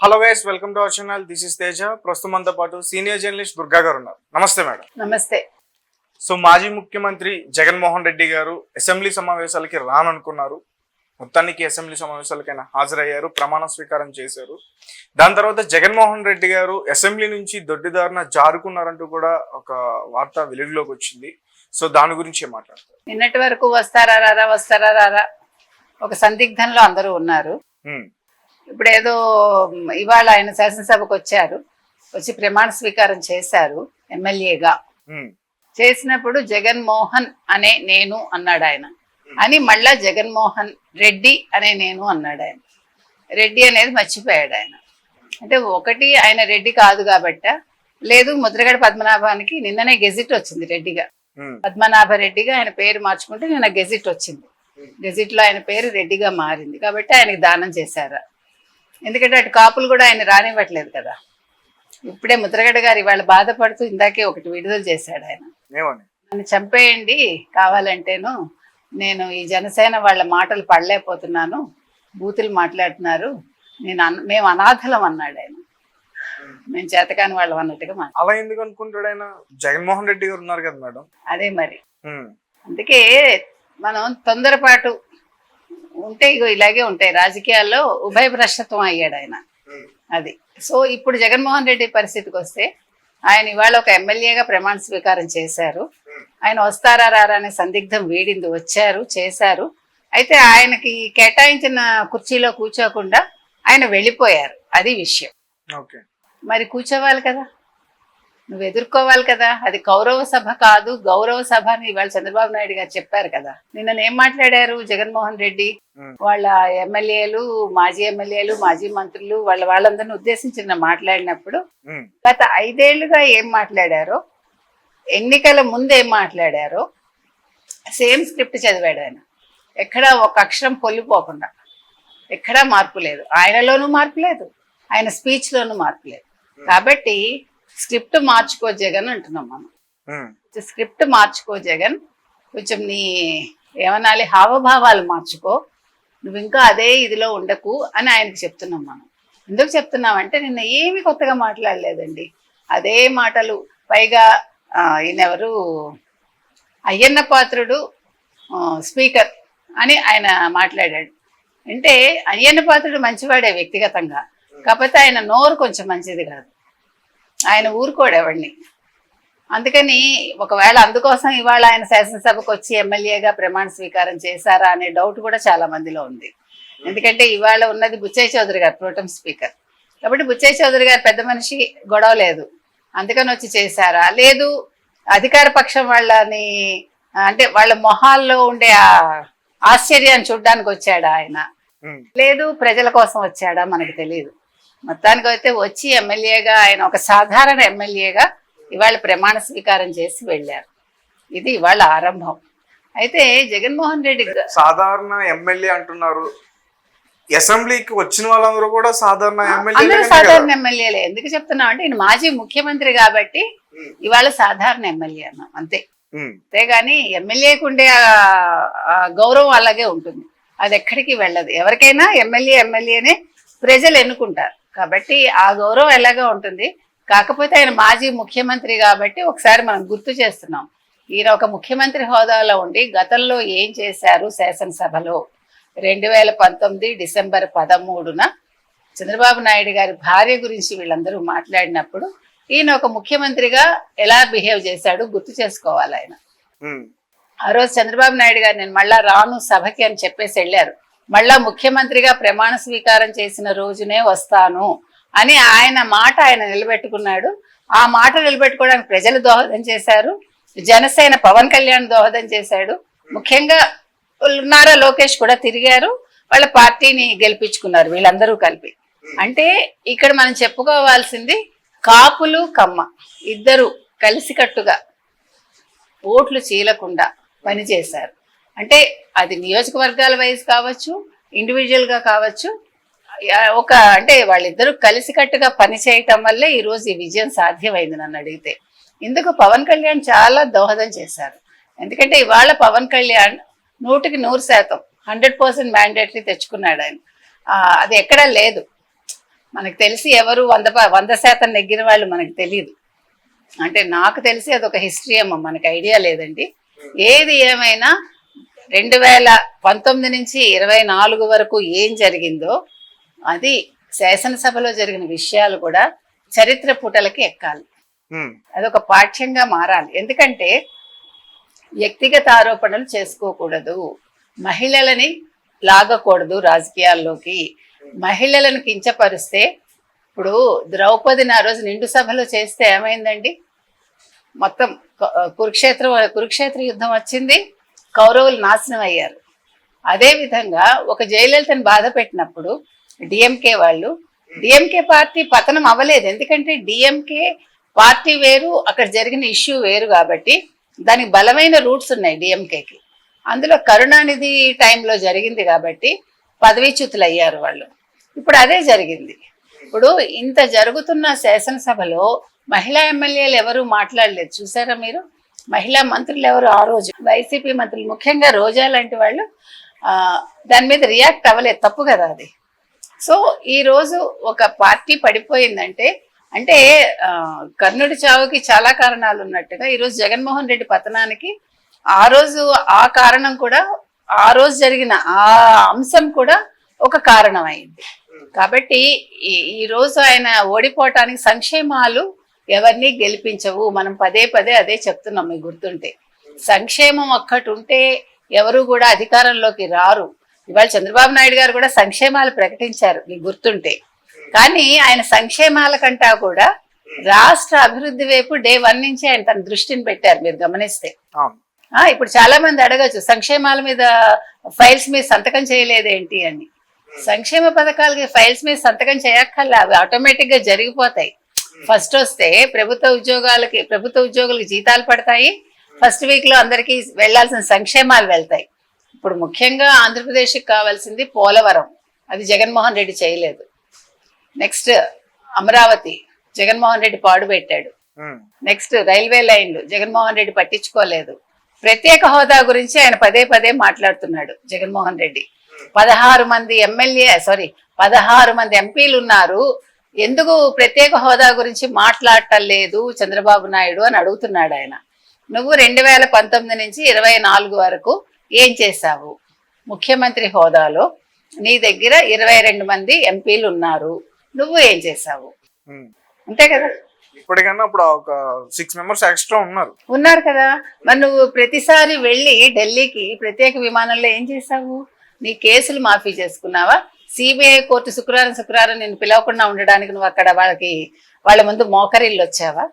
Hello guys, welcome to our channel. This is Teja. ప్రస్తుతం మనతో పాటు సీనియర్ జర్నలిస్ట్ దుర్గా గారు ఉన్నారు. నమస్తే మేడం. నమస్తే. సో మాజీ ముఖ్యమంత్రి జగన్మోహన్ రెడ్డి గారు అసెంబ్లీ సమావేశాలకి రాననుకున్నారు. మొత్తానికి అసెంబ్లీ సమావేశాలకైనా హాజరయ్యారు, ప్రమాణ స్వీకారం చేశారు. దాని తర్వాత జగన్మోహన్ రెడ్డి గారు అసెంబ్లీ నుంచి దొడ్డిదారిన జారుకున్నారంటూ కూడా ఒక వార్త వెలుగులోకి వచ్చింది. సో దాని గురించి మాట్లాడతారు. నిన్నటి వరకు వస్తారా రారా ఒక సందిగ్ధంలో అందరూ ఉన్నారు. ఇప్పుడు ఏదో ఇవాళ ఆయన శాసనసభకు వచ్చి ప్రమాణ స్వీకారం చేశారు ఎమ్మెల్యేగా. చేసినప్పుడు జగన్మోహన్ అనే నేను అన్నాడు ఆయన, అని మళ్ళా జగన్మోహన్ రెడ్డి అనే నేను అన్నాడు ఆయన. రెడ్డి అనేది మర్చిపోయాడు ఆయన. అంటే ఒకటి ఆయన రెడ్డి కాదు కాబట్ట, లేదు ముద్రగడ పద్మనాభానికి నిన్ననే గెజిట్ వచ్చింది రెడ్డిగా, పద్మనాభ రెడ్డిగా ఆయన పేరు మార్చుకుంటే నిన్న గెజిట్ వచ్చింది. గెజిట్ లో ఆయన పేరు రెడ్డిగా మారింది కాబట్టి ఆయనకి దానం చేశారా. ఎందుకంటే అటు కాపులు కూడా ఆయన రానివ్వట్లేదు కదా. ఇప్పుడే ముద్రగడ గారు ఇవాళ బాధపడుతూ ఇందాకే ఒకటి విడుదల చేశాడు ఆయన. నన్ను చంపేయండి కావాలంటేను, నేను ఈ జనసేన వాళ్ళ మాటలు పడలేకపోతున్నాను, బూతులు మాట్లాడుతున్నారు, మేము అనాథలం అన్నాడు ఆయన. మేము చేతకాని వాళ్ళం అన్నట్టుగా అలా ఎందుకు అనుకుంటాడు ఆయన? జగన్మోహన్ రెడ్డి గారు ఉన్నారు కదా మేడం. అదే మరి. అందుకే మనం తొందరపాటు ఉంటే ఇగో ఇలాగే ఉంటాయి రాజకీయాల్లో. ఉభయభ్రష్టత్వం అయ్యాడు ఆయన. అది. సో ఇప్పుడు జగన్మోహన్ రెడ్డి పరిస్థితికి వస్తే, ఆయన ఇవాళ ఒక ఎమ్మెల్యేగా ప్రమాణ స్వీకారం చేశారు. ఆయన వస్తారా రారా అనే సందిగ్ధం వీడింది. వచ్చారు, చేశారు. అయితే ఆయనకి కేటాయించిన కుర్చీలో కూర్చోకుండా ఆయన వెళ్ళిపోయారు. అది విషయం. మరి కూర్చోవాలి కదా, నువ్వు ఎదుర్కోవాలి కదా. అది కౌరవ సభ కాదు, గౌరవ సభ అని ఇవాళ చంద్రబాబు నాయుడు గారు చెప్పారు కదా. నిన్న ఏం మాట్లాడారు జగన్మోహన్ రెడ్డి? వాళ్ళ ఎమ్మెల్యేలు, మాజీ ఎమ్మెల్యేలు, మాజీ మంత్రులు వాళ్ళందరిని ఉద్దేశించి మాట్లాడినప్పుడు గత 5 ఏళ్లుగా ఏం మాట్లాడారో, ఎన్నికల ముందు ఏం మాట్లాడారో సేమ్ స్క్రిప్ట్ చదివాడు ఆయన. ఎక్కడా ఒక అక్షరం పొల్లిపోకుండా, ఎక్కడా మార్పు లేదు. ఆయనలోనూ మార్పు లేదు, ఆయన స్పీచ్ లోనూ మార్పు లేదు. కాబట్టి స్క్రిప్ట్ మార్చుకో జగన్ అంటున్నాం మనం. స్క్రిప్ట్ మార్చుకో జగన్, కొంచెం నీ ఏమనాలి హావభావాలు మార్చుకో, నువ్వు ఇంకా అదే ఇదిలో ఉండకు అని ఆయనకు చెప్తున్నాం మనం. ఎందుకు చెప్తున్నామంటే నిన్న ఏమి కొత్తగా మాట్లాడలేదండి, అదే మాటలు. పైగా ఈయనెవరు, అయ్యన్న పాత్రుడు స్పీకర్ అని ఆయన మాట్లాడాడు. అంటే అయ్యన్న పాత్రుడు మంచివాడే వ్యక్తిగతంగా, కాకపోతే ఆయన నోరు కొంచెం మంచిది కాదు. ఆయన ఊరుకోడు ఎవడిని. అందుకని ఒకవేళ అందుకోసం ఇవాళ ఆయన శాసనసభకు వచ్చి ఎమ్మెల్యేగా ప్రమాణ స్వీకారం చేశారా అనే డౌట్ కూడా చాలా మందిలో ఉంది. ఎందుకంటే ఇవాళ ఉన్నది బుచ్చయ్య చౌదరి గారు ప్రోటెం స్పీకర్ కాబట్టి, బుచ్చయ్య చౌదరి గారు పెద్ద మనిషి, గొడవ లేదు, అందుకని వచ్చి చేశారా, లేదు అధికార పక్షం వాళ్ళని అంటే వాళ్ళ మొహాల్లో ఉండే ఆశ్చర్యాన్ని చూడ్డానికి వచ్చాడా ఆయన, లేదు ప్రజల కోసం వచ్చాడా మనకు తెలియదు. మొత్తానికి అయితే వచ్చి ఎమ్మెల్యేగా ఆయన ఒక సాధారణ ఎమ్మెల్యేగా ఇవాళ ప్రమాణ స్వీకారం చేసి వెళ్ళారు. ఇది ఇవాళ ఆరంభం. అయితే జగన్మోహన్ రెడ్డి సాధారణ ఎమ్మెల్యే అంటున్నారు, అసెంబ్లీకి వచ్చిన వాళ్ళందరూ కూడా సాధారణ ఎమ్మెల్యేలే. ఎందుకు చెప్తున్నాం అంటే ఈయన మాజీ ముఖ్యమంత్రి కాబట్టి ఇవాళ సాధారణ ఎమ్మెల్యే అన్నాం అంతే. అంతేగాని ఎమ్మెల్యేకి ఉండే గౌరవం అలాగే ఉంటుంది, అది ఎక్కడికి వెళ్ళదు. ఎవరికైనా ఎమ్మెల్యేనే ప్రజలు ఎన్నుకుంటారు కాబట్టి ఆ గౌరవం ఎలాగా ఉంటుంది. కాకపోతే ఆయన మాజీ ముఖ్యమంత్రి కాబట్టి ఒకసారి మనం గుర్తు చేస్తున్నాం. ఈయన ఒక ముఖ్యమంత్రి హోదాలో ఉండి గతంలో ఏం చేశారు శాసనసభలో. 2019 డిసెంబర్ 13న చంద్రబాబు నాయుడు గారి భార్య గురించి వీళ్ళందరూ మాట్లాడినప్పుడు ఈయన ఒక ముఖ్యమంత్రిగా ఎలా బిహేవ్ చేశాడు గుర్తు చేసుకోవాలి ఆయన. ఆ రోజు చంద్రబాబు నాయుడు గారు నేను మళ్ళా రాను సభకి అని చెప్పేసి వెళ్ళారు. మళ్ళా ముఖ్యమంత్రిగా ప్రమాణ స్వీకారం చేసిన రోజునే వస్తాను అని ఆయన మాట ఆయన నిలబెట్టుకున్నాడు. ఆ మాట నిలబెట్టుకోవడానికి ప్రజలు దోహదం చేశారు, జనసేన పవన్ కళ్యాణ్ దోహదం చేశాడు, ముఖ్యంగా నారా లోకేష్ కూడా తిరిగారు, వాళ్ళ పార్టీని గెలిపించుకున్నారు వీళ్ళందరూ కలిపి. అంటే ఇక్కడ మనం చెప్పుకోవాల్సింది కాపులు కమ్మ ఇద్దరు కలిసికట్టుగా ఓట్లు చీలకుండా పనిచేశారు. అంటే అది నియోజకవర్గాల వైజ్ కావచ్చు, ఇండివిజువల్గా కావచ్చు, అంటే వాళ్ళిద్దరూ కలిసికట్టుగా పనిచేయటం వల్లే ఈరోజు ఈ విజయం సాధ్యమైంది నన్ను అడిగితే. ఇందుకు పవన్ కళ్యాణ్ చాలా దోహదం చేశారు. ఎందుకంటే ఇవాళ పవన్ కళ్యాణ్ 100% 100% మ్యాండేటరీ తెచ్చుకున్నాడు ఆయన. అది ఎక్కడా లేదు. మనకు తెలిసి ఎవరు 100% నెగ్గిన వాళ్ళు మనకు తెలియదు. అంటే నాకు తెలిసి అదొక హిస్టరీ అమ్మ, మనకు ఐడియా లేదండి. ఏది ఏమైనా 2019 నుంచి 24 వరకు ఏం జరిగిందో అది శాసనసభలో జరిగిన విషయాలు కూడా చరిత్ర పుటలకి ఎక్కాలి. అదొక పాఠ్యంగా మారాలి. ఎందుకంటే వ్యక్తిగత ఆరోపణలు చేసుకోకూడదు, మహిళలని లాగకూడదు రాజకీయాల్లోకి, మహిళలను కించపరిస్తే. ఇప్పుడు ద్రౌపదిని ఆ రోజు నిండు సభలో చేస్తే ఏమైందండి? మొత్తం కురుక్షేత్ర యుద్ధం వచ్చింది, కౌరవులు నాశనం అయ్యారు. అదేవిధంగా ఒక జయలలితను బాధ పెట్టినప్పుడు డిఎంకే పార్టీ పతనం అవ్వలేదు. ఎందుకంటే డిఎంకే పార్టీ వేరు, అక్కడ జరిగిన ఇష్యూ వేరు, కాబట్టి దానికి బలమైన రూట్స్ ఉన్నాయి డిఎంకేకి. అందులో కరుణానిధి టైంలో జరిగింది కాబట్టి పదవీచ్యుతులు అయ్యారు వాళ్ళు. ఇప్పుడు అదే జరిగింది. ఇప్పుడు ఇంత జరుగుతున్న శాసనసభలో మహిళా ఎమ్మెల్యేలు ఎవరు మాట్లాడలేదు, చూసారా మీరు? మహిళా మంత్రులు ఎవరు ఆ రోజు? వైసీపీ మంత్రులు, ముఖ్యంగా రోజా లాంటి వాళ్ళు దాని మీద రియాక్ట్ అవ్వలేదు. తప్పు కదా అది. సో ఈ రోజు ఒక పార్టీ పడిపోయిందంటే అంటే కర్ణుడి చావుకి చాలా కారణాలు ఉన్నట్టుగా ఈరోజు జగన్మోహన్ రెడ్డి పతనానికి ఆ రోజు ఆ కారణం కూడా, ఆ రోజు జరిగిన ఆ అంశం కూడా ఒక కారణం అయింది. కాబట్టి ఈ రోజు ఆయన ఓడిపోవటానికి సంక్షేమాలు ఎవరిని గెలిపించవు. మనం పదే పదే అదే చెప్తున్నాం, మీకు గుర్తుంటే. సంక్షేమం ఒక్కటి ఉంటే ఎవరు కూడా అధికారంలోకి రారు. ఇవాళ చంద్రబాబు నాయుడు గారు కూడా సంక్షేమాలు ప్రకటించారు, మీకు గుర్తుంటే. కానీ ఆయన సంక్షేమాల కంటా కూడా రాష్ట్ర అభివృద్ధి వైపు డే 1 నుంచి ఆయన తన దృష్టిని పెట్టారు, మీరు గమనిస్తే. ఇప్పుడు చాలా మంది అడగచ్చు, సంక్షేమాల మీద ఫైల్స్ మీద సంతకం చేయలేదేంటి అని. సంక్షేమ పథకాలకి ఫైల్స్ మీద సంతకం చేయక్కర్లే, అవి ఆటోమేటిక్ గా జరిగిపోతాయి. ఫస్ట్ వస్తే ప్రభుత్వ ఉద్యోగులకి జీతాలు పడతాయి. ఫస్ట్ వీక్ లో అందరికి వెళ్లాల్సిన సంక్షేమాలు వెళ్తాయి. ఇప్పుడు ముఖ్యంగా ఆంధ్రప్రదేశ్కి కావాల్సింది పోలవరం, అది జగన్మోహన్ రెడ్డి చేయలేదు. నెక్స్ట్ అమరావతి జగన్మోహన్ రెడ్డి పాడుపెట్టాడు. నెక్స్ట్ రైల్వే లైన్లు జగన్మోహన్ రెడ్డి పట్టించుకోలేదు. ప్రత్యేక హోదా గురించి ఆయన పదే పదే మాట్లాడుతున్నాడు జగన్మోహన్ రెడ్డి. 16 మంది ఎంపీలు ఉన్నారు, ఎందుకు ప్రత్యేక హోదా గురించి మాట్లాడటం లేదు చంద్రబాబు నాయుడు అని అడుగుతున్నాడు ఆయన. నువ్వు 2019 నుంచి 24 వరకు ఏం చేశావు? ముఖ్యమంత్రి హోదాలో నీ దగ్గర 22 మంది ఎంపీలు ఉన్నారు, నువ్వు ఏం చేశావు? అంతే కదా. ఇప్పటికన్నా అప్పుడు ఒక 6 మెంబర్స్ ఎక్స్ట్రా ఉన్నారు కదా. మరి నువ్వు ప్రతిసారి వెళ్ళి ఢిల్లీకి ప్రత్యేక విమానంలో ఏం చేశావు? నీ కేసులు మాఫీ చేసుకున్నావా? సిబిఐ కోర్టు శుక్రవారం నేను పిలవకుండా ఉండడానికి నువ్వు అక్కడ వాళ్ళ ముందు మోకరిల్లు వచ్చావా?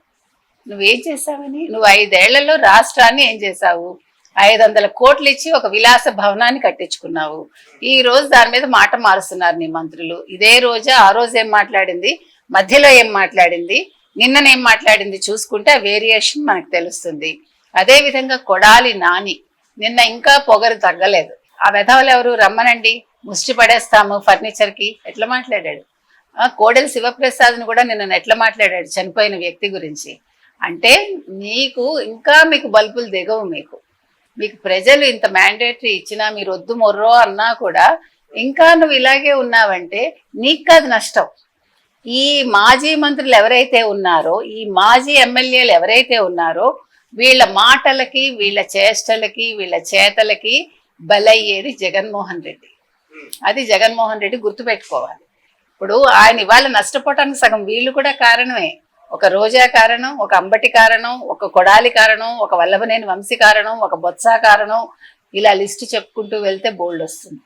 నువ్వేం చేసావని? నువ్వు 5 ఏళ్లలో రాష్ట్రాన్ని ఏం చేశావు? 500 కోట్లు ఇచ్చి ఒక విలాస భవనాన్ని కట్టించుకున్నావు. ఈ రోజు దాని మీద మాట మారుస్తున్నారు నీ మంత్రులు. ఇదే రోజా ఆ రోజు ఏం మాట్లాడింది, మధ్యలో ఏం మాట్లాడింది, నిన్ననేం మాట్లాడింది చూసుకుంటే ఆ వేరియేషన్ మనకు తెలుస్తుంది. అదే విధంగా కొడాలి నాని నిన్న ఇంకా పొగరు తగ్గలేదు. ఆ వెధవలు ఎవరు? రమ్మనండి, ముష్టి పడేస్తాము ఫర్నిచర్ కి, ఎట్లా మాట్లాడాడు. కోడెల శివప్రసాద్ని కూడా నిన్న ఎట్లా మాట్లాడాడు చనిపోయిన వ్యక్తి గురించి. అంటే మీకు బల్బులు దిగవు. మీకు ప్రజలు ఇంత మ్యాండేటరీ ఇచ్చినా, మీరు వద్దు మొర్రో అన్నా కూడా ఇంకా నువ్వు ఇలాగే ఉన్నావంటే నీకు కాదు నష్టం. ఈ మాజీ మంత్రులు ఎవరైతే ఉన్నారో, ఈ మాజీ ఎమ్మెల్యేలు ఎవరైతే ఉన్నారో, వీళ్ళ మాటలకి, వీళ్ళ చేష్టలకి, వీళ్ళ చేతలకి బలయ్యేది జగన్మోహన్ రెడ్డి. అది జగన్మోహన్ రెడ్డి గుర్తుపెట్టుకోవాలి. ఇప్పుడు ఆయన ఇవాళ నష్టపోవటానికి సగం వీళ్ళు కూడా కారణమే. ఒక రోజా కారణం, ఒక అంబటి కారణం, ఒక కొడాలి కారణం, ఒక వల్లభనేని వంశీ కారణం, ఒక బొత్స కారణం, ఇలా లిస్టు చెప్పుకుంటూ వెళ్తే బోల్డ్ వస్తుంది.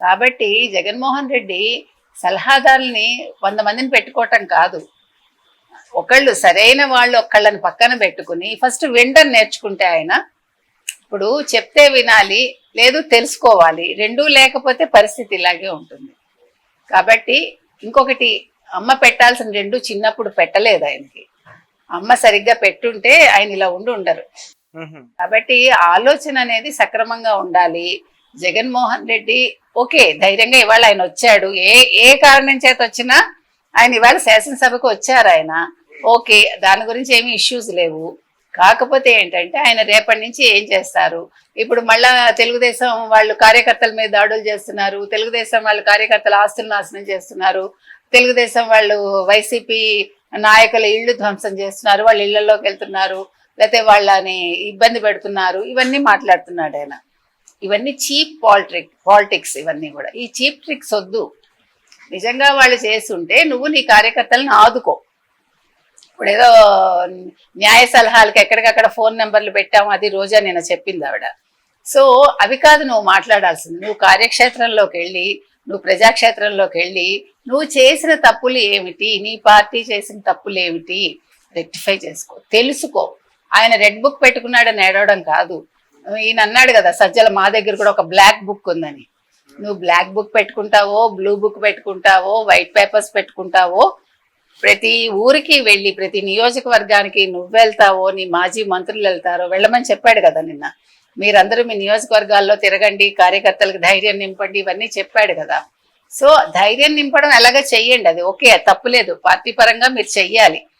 కాబట్టి జగన్మోహన్ రెడ్డి సలహాదారుల్ని 100 మందిని పెట్టుకోవటం కాదు, ఒకళ్ళు సరైన వాళ్ళు ఒకళ్ళని పక్కన పెట్టుకుని ఫస్ట్ వినడం నేర్చుకుంటే ఆయన, ఇప్పుడు చెప్తే వినాలి, లేదు తెలుసుకోవాలి, రెండూ లేకపోతే పరిస్థితి ఇలాగే ఉంటుంది. కాబట్టి ఇంకొకటి, అమ్మ పెట్టాల్సిన 2 చిన్నప్పుడు పెట్టలేదు ఆయనకి. అమ్మ సరిగ్గా పెట్టుంటే ఆయన ఇలా ఉండరు. కాబట్టి ఆలోచన అనేది సక్రమంగా ఉండాలి. జగన్మోహన్ రెడ్డి ఓకే ధైర్యంగా ఇవాళ ఆయన వచ్చాడు, ఏ కారణం చేత వచ్చినా ఆయన ఇవాళ శాసనసభకు వచ్చారు ఆయన, ఓకే దాని గురించి ఏమీ ఇష్యూస్ లేవు. కాకపోతే ఏంటంటే ఆయన రేపటి నుంచి ఏం చేస్తారు, ఇప్పుడు మళ్ళా తెలుగుదేశం వాళ్ళు కార్యకర్తల మీద దాడులు చేస్తున్నారు, తెలుగుదేశం వాళ్ళు కార్యకర్తల ఆస్తులు నాశనం చేస్తున్నారు, తెలుగుదేశం వాళ్ళు వైసీపీ నాయకుల ఇళ్లు ధ్వంసం చేస్తున్నారు, వాళ్ళ ఇళ్లలోకి వెళ్తున్నారు, లేకపోతే వాళ్ళని ఇబ్బంది పెడుతున్నారు, ఇవన్నీ మాట్లాడుతున్నాడు ఆయన. ఇవన్నీ చీప్ పాలిటిక్స్ ఇవన్నీ కూడా. ఈ చీప్ ట్రిక్స్ వద్దు. నిజంగా వాళ్ళు చేస్తుంటే నువ్వు నీ కార్యకర్తలను ఆదుకో. ఇప్పుడు ఏదో న్యాయ సలహాలకి ఎక్కడికక్కడ ఫోన్ నెంబర్లు పెట్టాము, అది రోజా నేను చెప్పింది ఆవిడ. సో అవి కాదు నువ్వు మాట్లాడాల్సింది. నువ్వు కార్యక్షేత్రంలోకి వెళ్ళి, నువ్వు ప్రజాక్షేత్రంలోకి వెళ్ళి నువ్వు చేసిన తప్పులు ఏమిటి, నీ పార్టీ చేసిన తప్పులు ఏమిటి రెక్టిఫై చేసుకో, తెలుసుకో. ఆయన రెడ్ బుక్ పెట్టుకున్నాడని ఏడవడం కాదు. ఈయన అన్నాడు కదా సజ్జల, మా దగ్గర కూడా ఒక బ్లాక్ బుక్ ఉందని. నువ్వు బ్లాక్ బుక్ పెట్టుకుంటావో, బ్లూ బుక్ పెట్టుకుంటావో, వైట్ పేపర్స్ పెట్టుకుంటావో, ప్రతి ఊరికి వెళ్ళి ప్రతి నియోజకవర్గానికి నువ్వు వెళ్తావో, నీ మాజీ మంత్రులు వెళ్తారో, వెళ్ళమని చెప్పాడు కదా నిన్న. మీరందరూ మీ నియోజకవర్గాల్లో తిరగండి, కార్యకర్తలకు ధైర్యం నింపండి, ఇవన్నీ చెప్పాడు కదా. సో ధైర్యం నింపడం ఎలాగ చెయ్యండి, అది ఓకే, తప్పులేదు, పార్టీ పరంగా మీరు చెయ్యాలి.